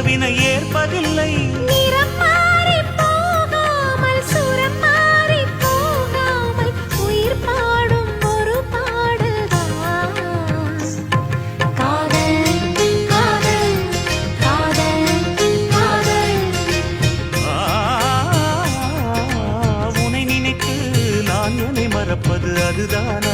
உறவினை ஏற்பதில்லை. நிறம் மாறி போகாமல் சுரம் மாறி போகாமல் உயிர் பாடும் ஒரு பாடல்தான் காதல் காதல் காதல் காதல். உனை நினைத்து நான் என்னை மறப்பது அதுதானா?